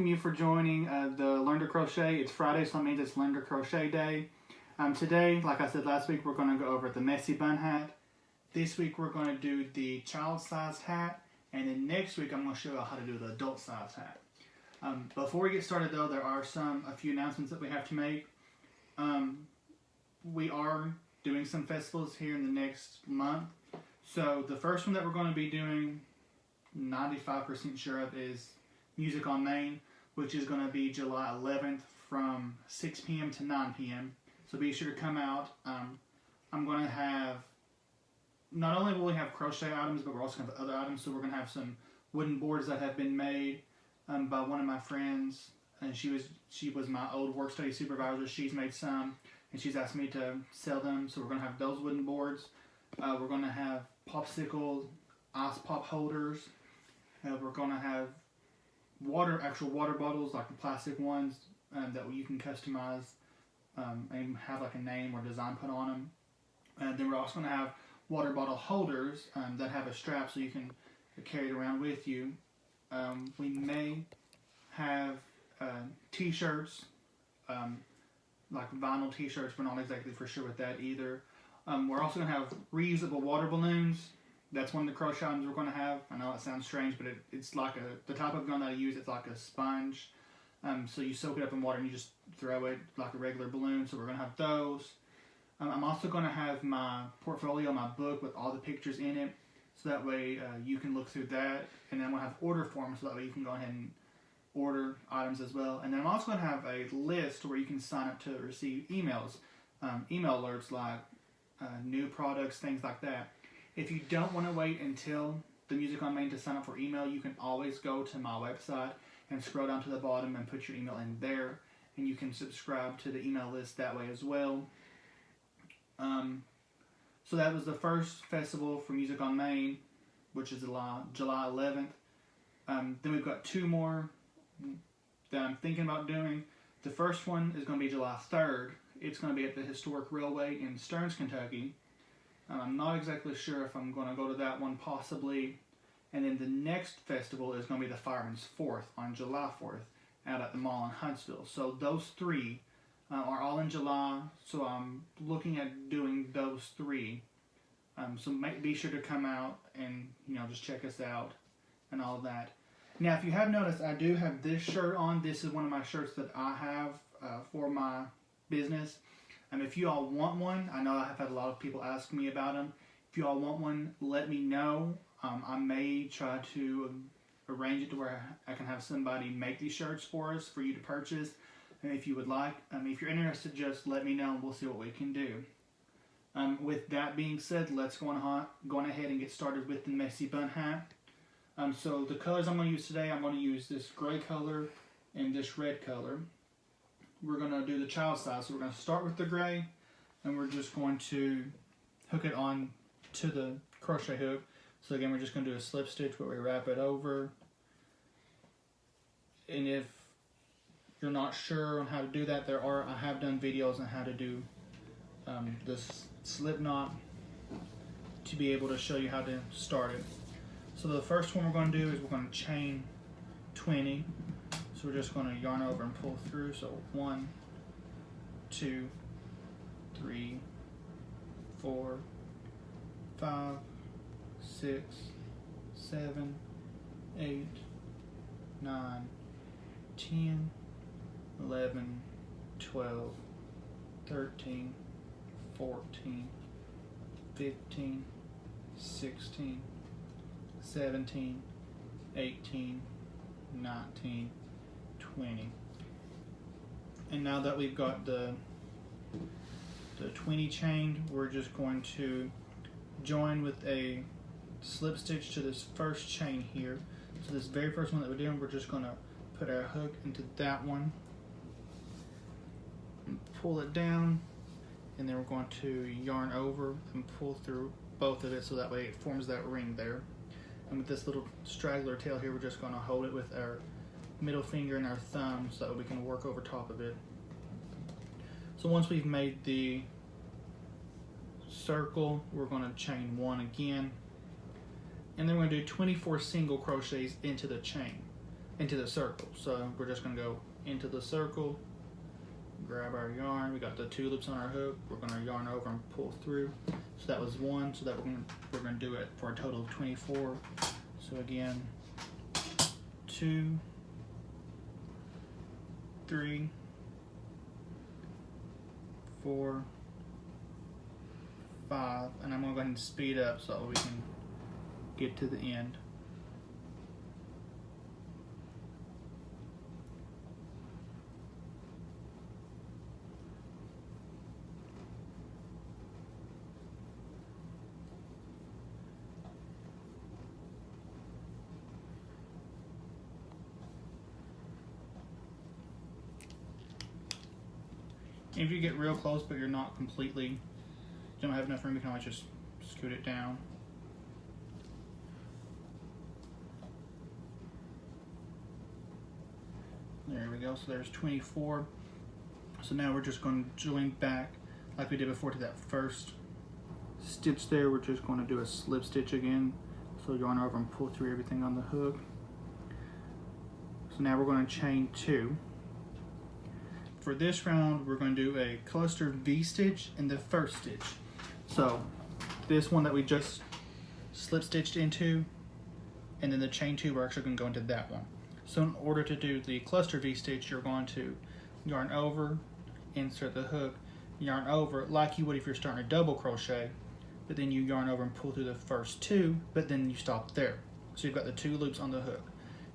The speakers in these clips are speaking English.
you for joining the Learn to Crochet. It's Friday, so that means it's Learn to Crochet Day. Today, like I said last week, we're going to go over the messy bun hat. This week we're going to do the child-sized hat, and then next week I'm going to show you how to do the adult-sized hat. Before we get started though, there are a few announcements that we have to make. We are doing some festivals here in the next month. So the first one that we're going to be doing, 95% sure of, is Music on Main, which is going to be July 11th from 6 p.m. to 9 p.m. So be sure to come out. I'm going to have, not only will we have crochet items, but we're also going to have other items. So we're going to have some wooden boards that have been made by one of my friends, and she was my old work study supervisor. She's made some, and she's asked me to sell them. So we're going to have those wooden boards. We're going to have popsicle ice pop holders. We're going to have actual water bottles, like the plastic ones that you can customize and have like a name or design put on them. Then we're also going to have water bottle holders that have a strap so you can carry it around with you. We may have t-shirts, like vinyl t-shirts. We're not exactly for sure with that either. We're also going to have reusable water balloons. That's one of the crochet items we're going to have. I know it sounds strange, but it's like the type of gun that I use, it's like a sponge. So you soak it up in water and you just throw it like a regular balloon. So we're going to have those. I'm also going to have my portfolio, my book with all the pictures in it. So that way you can look through that. And then I'm going to have order forms so that way you can go ahead and order items as well. And then I'm also going to have a list where you can sign up to receive emails, email alerts like new products, things like that. If you don't want to wait until the Music on Main to sign up for email, you can always go to my website and scroll down to the bottom and put your email in there, and you can subscribe to the email list that way as well. So that was the first festival for Music on Main, which is July 11th. Then we've got two more that I'm thinking about doing. The first one is going to be July 3rd. It's going to be at the Historic Railway in Stearns, Kentucky. I'm not exactly sure if I'm going to go to that one, possibly. And then the next festival is going to be the Fireman's 4th on July 4th out at the mall in Huntsville. So those three are all in July. So I'm looking at doing those three. So be sure to come out and just check us out and all of that. Now, if you have noticed, I do have this shirt on. This is one of my shirts that I have for my business. If you all want one, I know I have had a lot of people ask me about them. If you all want one, let me know. I may try to arrange it to where I can have somebody make these shirts for us for you to purchase. And if you would like, if you're interested, just let me know and we'll see what we can do. With that being said, let's go on ahead and get started with the messy bun hat. So the colors I'm going to use today, I'm going to use this gray color and this red color. We're going to do the child size, so we're going to start with the gray, and we're just going to hook it on to the crochet hook. So again, we're just going to do a slip stitch where we wrap it over. And if you're not sure on how to do that, I have done videos on how to do this slip knot to be able to show you how to start it. So the first one we're going to do is we're going to chain 20. So we're just going to yarn over and pull through. So 1, 2, 3, 4, 5, 6, 7, 8, 9, 10, 11, 12, 13, 14, 15, 16, 17, 18, 19, 20. And now that we've got the 20 chained, we're just going to join with a slip stitch to this first chain here. So this very first one that we're doing, we're just going to put our hook into that one and pull it down, and then we're going to yarn over and pull through both of it so that way it forms that ring there. And with this little straggler tail here, we're just going to hold it with our middle finger and our thumb so that we can work over top of it. So once we've made the circle, we're going to chain 1 again, and then we're going to do 24 single crochets into the chain. into the circle. So we're just going to go into the circle, grab our yarn. We got the 2 loops on our hook. We're going to yarn over and pull through. So that was 1. So that we're going to do it for a total of 24. So again, 2, 3, 4, 5, and I'm going to go ahead and speed up so we can get to the end. If you get real close but you're not completely, you don't have enough room, you can always just scoot it down. There we go, so there's 24. So now we're just going to join back like we did before to that first stitch there. We're just going to do a slip stitch again. So yarn over and pull through everything on the hook. So now we're going to chain 2. For this round, we're going to do a cluster V stitch in the first stitch. So this one that we just slip stitched into, and then the chain 2, we're actually going to go into that one. So in order to do the cluster V stitch, you're going to yarn over, insert the hook, yarn over like you would if you're starting a double crochet, but then you yarn over and pull through the first 2, but then you stop there. So you've got the 2 loops on the hook.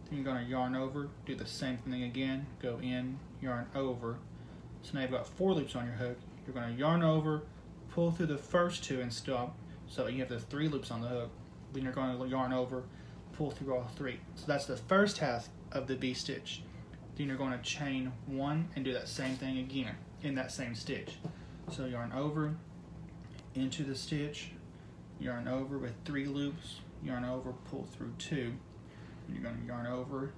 Then you're going to yarn over, do the same thing again, go in, yarn over. So now you've got 4 loops on your hook. You're going to yarn over, pull through the first 2 and stop. So you have the 3 loops on the hook. Then you're going to yarn over, pull through all 3. So that's the first half of the V stitch. Then you're going to chain 1 and do that same thing again in that same stitch. So yarn over, into the stitch, yarn over with 3 loops, yarn over, pull through 2. And you're going to yarn over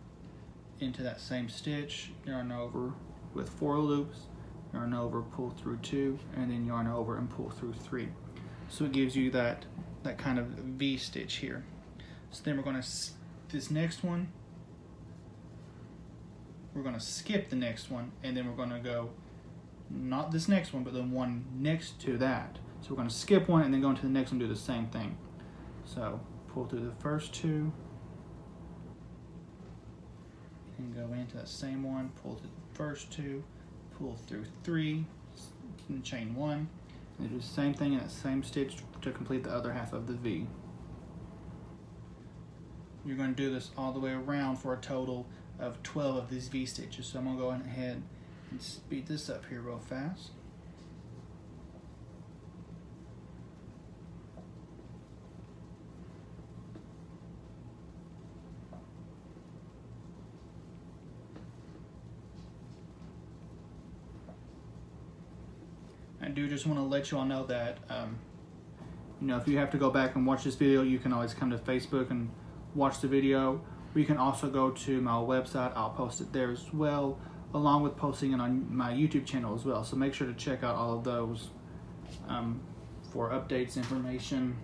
into that same stitch, yarn over with 4 loops, yarn over, pull through 2, and then yarn over and pull through 3. So it gives you that kind of V stitch here. So then we're going to, this next one, we're going to skip the next one, and then we're going to go, not this next one, but the one next to that. So we're going to skip one and then go into the next one and do the same thing. So pull through the first 2, and go into that same one, pull through the first 2, pull through 3, and chain 1, and do the same thing in that same stitch to complete the other half of the V. You're going to do this all the way around for a total of 12 of these V stitches. So I'm going to go ahead and speed this up here real fast. I do just want to let you all know that, you know, if you have to go back and watch this video, you can always come to Facebook and watch the video. Or you can also go to my website. I'll post it there as well, along with posting it on my YouTube channel as well. So make sure to check out all of those for updates, information,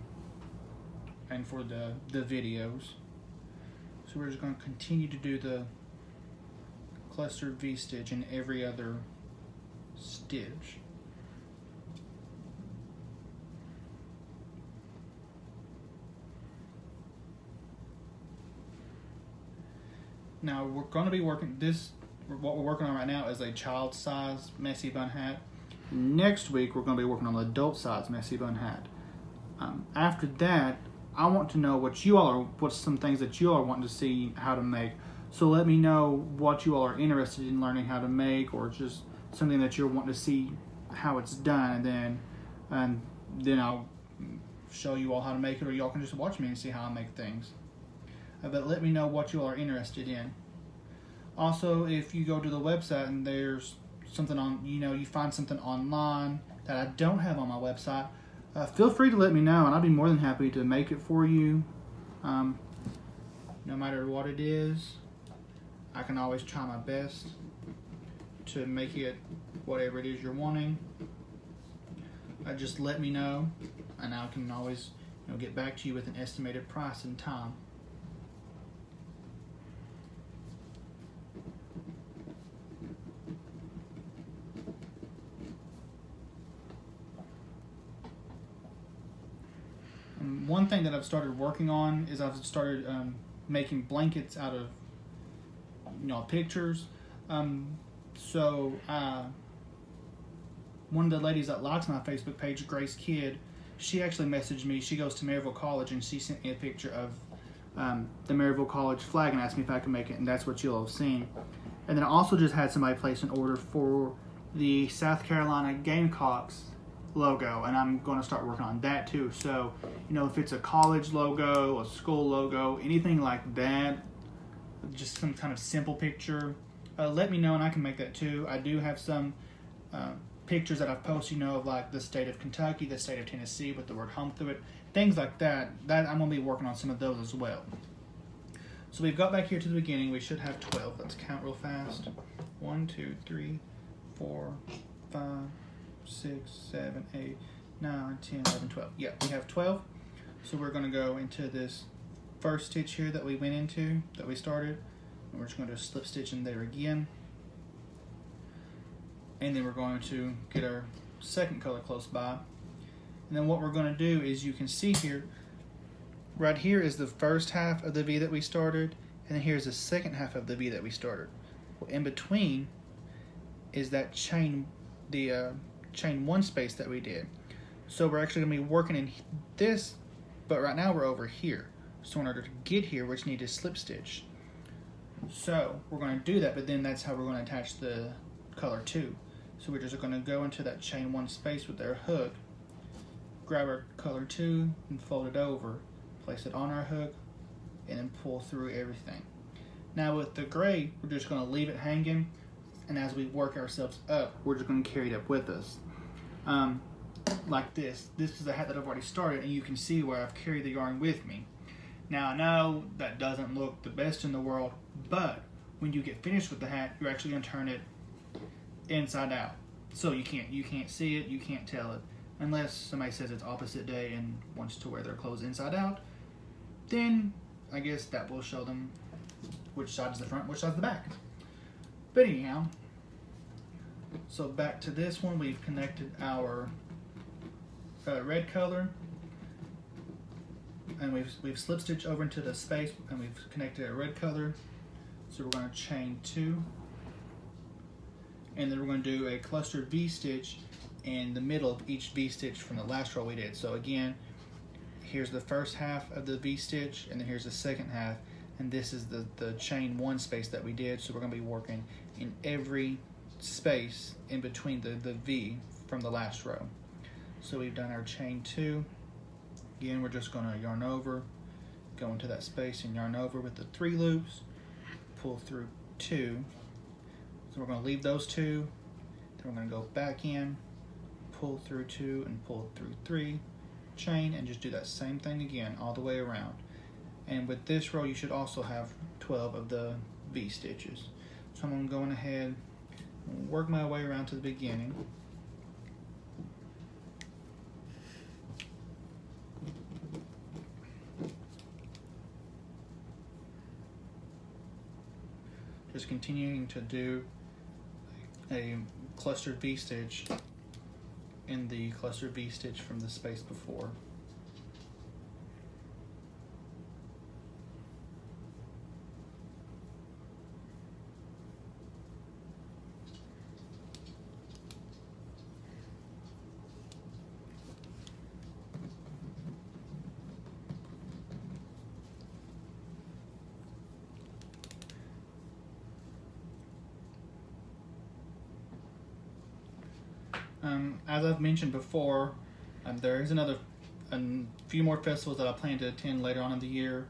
and for the videos. So we're just going to continue to do the cluster V stitch in every other stitch. Now we're going to be working this, what we're working on right now is a child size messy bun hat. Next week we're going to be working on the adult size messy bun hat. After that, I want to know what you all are, what's some things that you all are wanting to see how to make. So let me know what you all are interested in learning how to make, or just something that you're wanting to see how it's done, and then I'll show you all how to make it, or y'all can just watch me and see how I make things. But let me know what you all are interested in. Also, if you go to the website and there's something on, you find something online that I don't have on my website, feel free to let me know, and I'll be more than happy to make it for you. No matter what it is, I can always try my best to make it whatever it is you're wanting. Just let me know, and I can always get back to you with an estimated price and time. one thing that I've started working on is I've started making blankets out of pictures. So one of the ladies that likes my Facebook page, Grace Kidd, she actually messaged me. She goes to Maryville College, and she sent me a picture of the Maryville College flag and asked me if I could make it, and that's what you'll have seen. And then I also just had somebody place an order for the South Carolina Gamecocks logo, and I'm going to start working on that too. So, if it's a college logo, a school logo, anything like that, just some kind of simple picture, let me know and I can make that too. I do have some pictures that I've posted, of like the state of Kentucky, the state of Tennessee with the word home through it, things like that. That I'm going to be working on some of those as well. So we've got back here to the beginning. We should have 12. Let's count real fast. 1, 2, 3, 4, 5, 6, 7, 8, 9, 10, 11, 12. Yeah, we have 12. So we're going to go into this first stitch here that we went into, that we started. And we're just going to slip stitch in there again. And then we're going to get our second color close by. And then what we're going to do is, you can see here, right here is the first half of the V that we started, and then here's the second half of the V that we started. Well, in between is that chain, the chain one space that we did. So we're actually going to be working in this, but right now we're over here. So in order to get here, we just need to slip stitch. So we're going to do that, but then that's how we're going to attach the color 2. So we're just going to go into that chain one space with our hook, grab our color 2 and fold it over, place it on our hook, and then pull through everything. Now with the gray, we're just going to leave it hanging, and as we work ourselves up, we're just going to carry it up with us. Like this. This is a hat that I've already started, and you can see where I've carried the yarn with me. Now I know that doesn't look the best in the world, but when you get finished with the hat, you're actually going to turn it inside out. So you can't see it, you can't tell it. Unless somebody says it's opposite day and wants to wear their clothes inside out, then I guess that will show them which side's the front, which side's the back. But anyhow, so back to this one, we've connected our red color, and we've slip stitched over into the space, and we've connected a red color. So we're going to chain 2, and then we're going to do a clustered V stitch in the middle of each V stitch from the last row we did. So again, here's the first half of the V stitch, and then here's the second half, and this is the chain 1 space that we did. So we're going to be working in every space in between the V from the last row. So we've done our chain 2. Again, we're just going to yarn over, go into that space and yarn over with the 3 loops, pull through 2. So we're going to leave those 2, then we're going to go back in, pull through 2 and pull through 3, chain, and just do that same thing again all the way around. And with this row, you should also have 12 of the V stitches. So I'm going ahead and work my way around to the beginning. Just continuing to do a clustered V stitch in the clustered V stitch from the space before. As I've mentioned before, there is a few more festivals that I plan to attend later on in the year.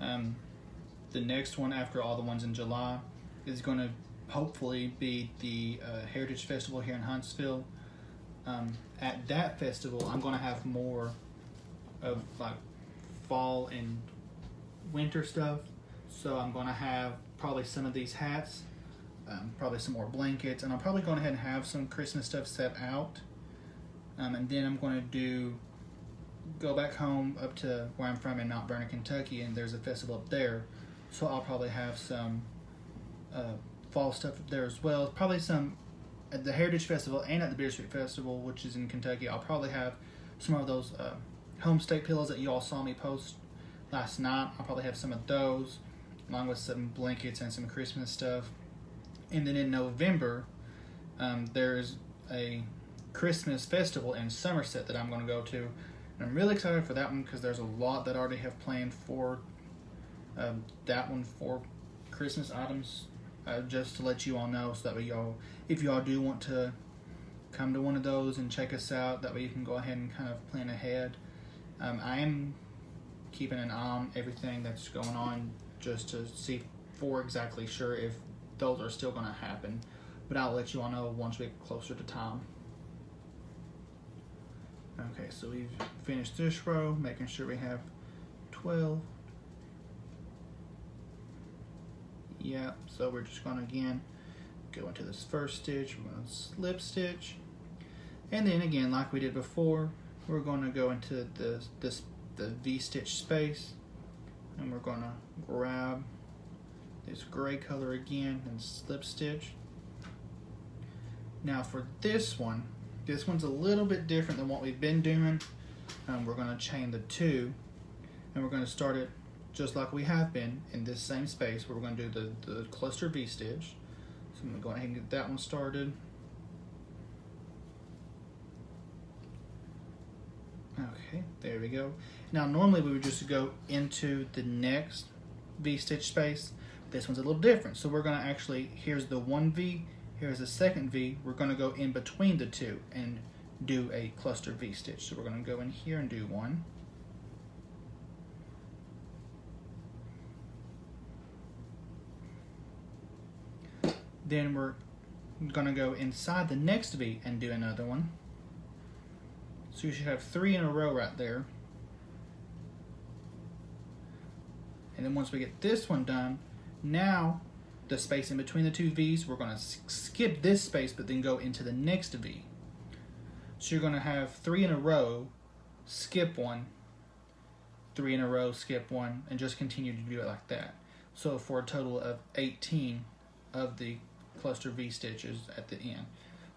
The next one after all the ones in July is going to hopefully be the Heritage Festival here in Huntsville. At that festival, I'm going to have more of like fall and winter stuff. So I'm going to have probably some of these hats, probably some more blankets, and I'm probably going ahead and have some Christmas stuff set out. And then I'm going to go back home up to where I'm from in Mount Vernon, Kentucky, and there's a festival up there. So I'll probably have some fall stuff up there as well. Probably some at the Heritage Festival and at the Bittersweet Festival, which is in Kentucky. I'll probably have some of those home stake pillows that you all saw me post last night. I'll probably have some of those, along with some blankets and some Christmas stuff. And then in November, there's a Christmas festival in Somerset that I'm going to go to. And I'm really excited for that one because there's a lot that I already have planned for that one for Christmas items. Just to let you all know, so that way y'all, if y'all do want to come to one of those and check us out, that way you can go ahead and kind of plan ahead. I am keeping an eye on everything that's going on just to see for exactly sure if those are still going to happen, but I'll let you all know once we get closer to time. Okay, so we've finished this row, making sure we have 12. Yeah, so we're just going to again go into this first stitch, we're going to slip stitch, and then again like we did before, we're going to go into the V-stitch space, and we're going to grab this gray color again and slip stitch. Now for this one's a little bit different than what we've been doing. We're going to chain the 2, and we're going to start it just like we have been in this same space where we're going to do the cluster V stitch. So I'm going to go ahead and get that one started. Okay, there we go. Now normally we would just go into the next V stitch space. This one's a little different. So we're going to actually, here's the one V, here's the second V. We're going to go in between the two and do a cluster V stitch. So we're going to go in here and do one. Then we're going to go inside the next V and do another one. So you should have 3 in a row right there. And then once we get this one done, now the space in between the two V's, we're going to skip this space but then go into the next V. So you're going to have 3 in a row, skip one, 3 in a row, skip one, and just continue to do it like that. So for a total of 18 of the cluster V stitches at the end.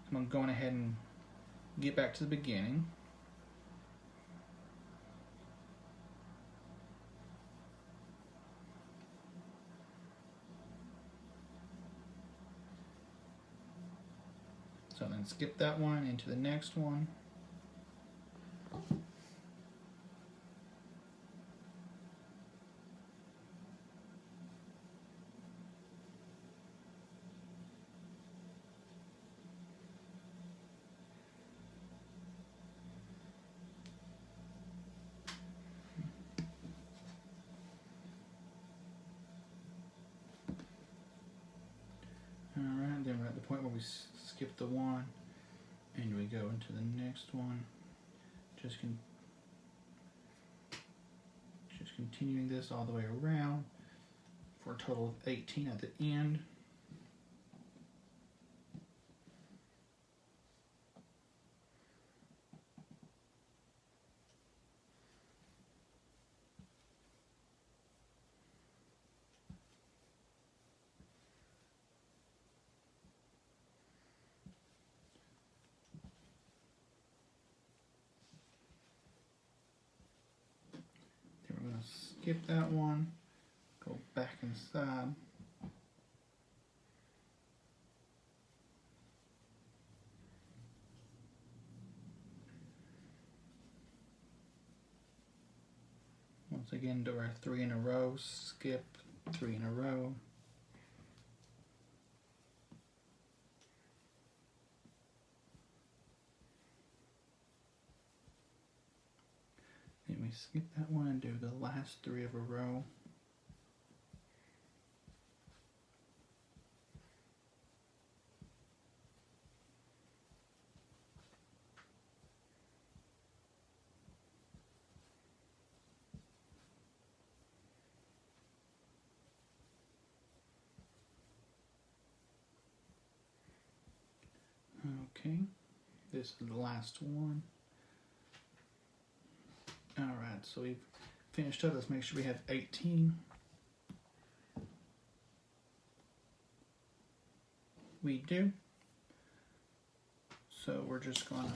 So I'm going ahead and get back to the beginning. So then skip that one into the next one. Alright, then we're at the point where we skip the one and we go into the next one. Just continuing this all the way around for a total of 18 at the end. We're going to skip that one, go back inside. Once again, do our 3 in a row, skip 3 in a row. Then we skip that one and do the last 3 of a row. Okay, this is the last one. Alright, so we've finished up. Let's make sure we have 18. We do. So we're just gonna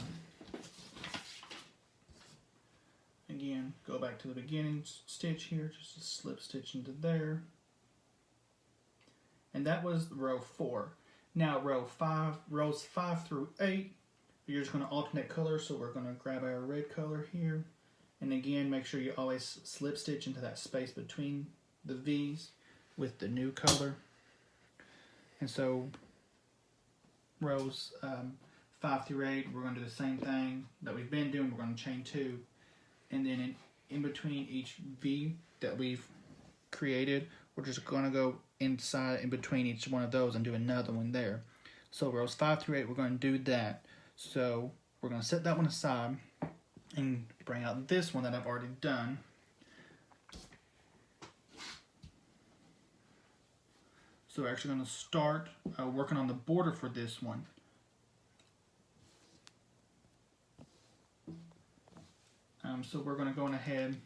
again again, go back to the beginning stitch here, just a slip stitch into there. And that was row 4. Now rows 5 through 8, you're just going to alternate colors, so we're going to grab our red color here. And again, make sure you always slip stitch into that space between the V's with the new color. And so rows 5 through 8, we're going to do the same thing that we've been doing. We're going to chain 2. And then in between each V that we've created, we're just going to go inside in between each one of those and do another one there. So rows 5 through 8, we're going to do that. So we're going to set that one aside and bring out this one that I've already done. So we're actually going to start working on the border for this one. So we're going to go ahead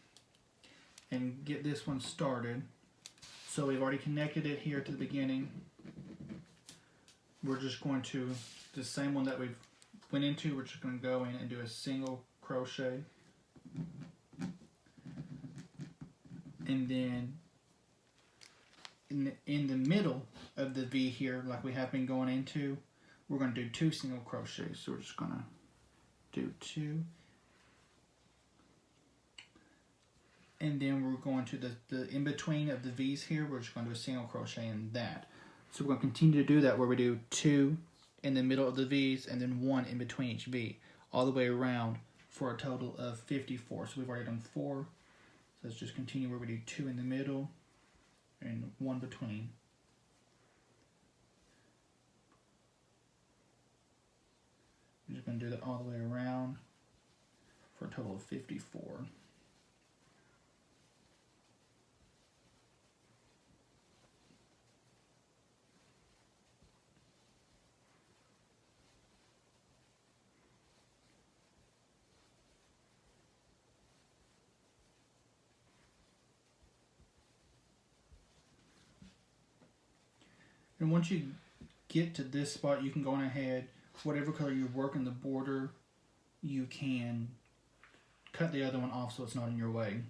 and get this one started. So we've already connected it here to the beginning. We're just going to, the same one that we've went into, we're just going to go in and do a single crochet. And then in the middle of the V here, like we have been going into, we're going to do 2 single crochets. So we're just going to do 2. And then we're going to the in-between of the V's here, we're just going to do a single crochet in that. So we're going to continue to do that where we do 2 in the middle of the V's and then 1 in between each V, all the way around for a total of 54. So we've already done 4. So let's just continue where we do 2 in the middle and 1 between. We're just going to do that all the way around for a total of 54. And once you get to this spot, you can go on ahead, whatever color you're working the border, you can cut the other one off so it's not in your way.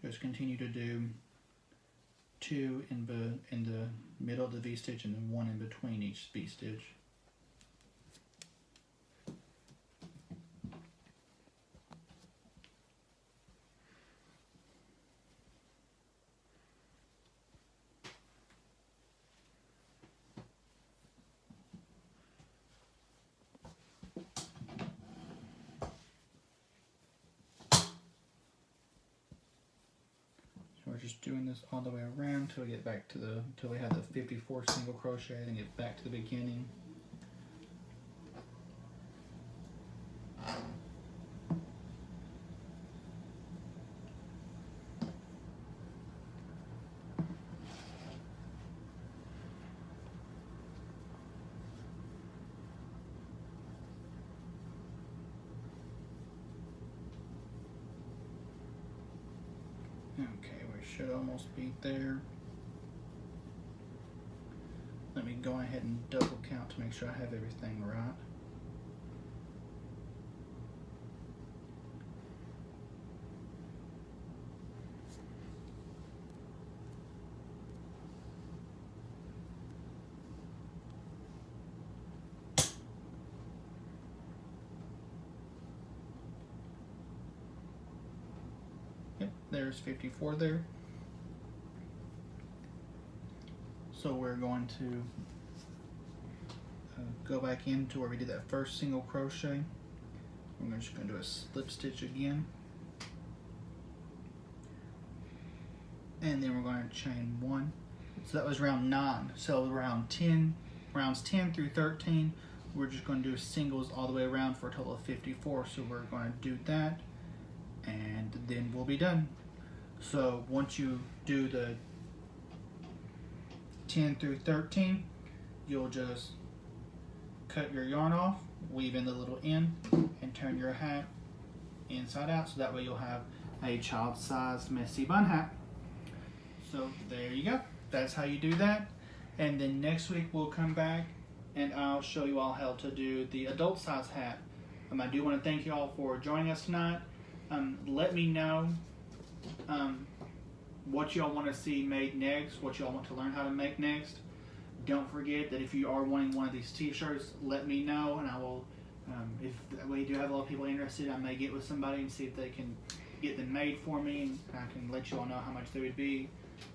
Just continue to do 2 in the middle of the V stitch and then 1 in between each V stitch. We're just doing this all the way around till we get back to till we have the 54 single crochet, then get back to the beginning. Okay, we should almost be there. Let me go ahead and double count to make sure I have everything right. There's 54 there. So we're going to go back into where we did that first single crochet. We're just going to do a slip stitch again. And then we're going to chain 1. So that was round 9. So rounds 10 through 13, we're just going to do singles all the way around for a total of 54. So we're going to do that, and then we'll be done. So once you do the 10 through 13, you'll just cut your yarn off, weave in the little end, and turn your hat inside out, so that way you'll have a child-sized messy bun hat. So there you go. That's how you do that. And then next week we'll come back and I'll show you all how to do the adult size hat. I do want to thank you all for joining us tonight. Let me know what y'all want to see made next, what y'all want to learn how to make next. Don't forget that if you are wanting one of these t-shirts, let me know, and I will, if we do have a lot of people interested, I may get with somebody and see if they can get them made for me, and I can let you all know how much they would be.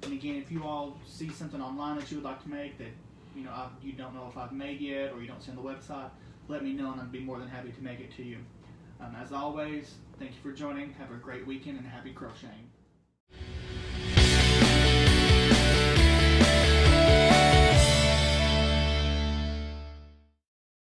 And again, if you all see something online that you would like to make that you don't know if I've made yet, or you don't see on the website, let me know and I'd be more than happy to make it to you. As always, thank you for joining. Have a great weekend and happy crocheting.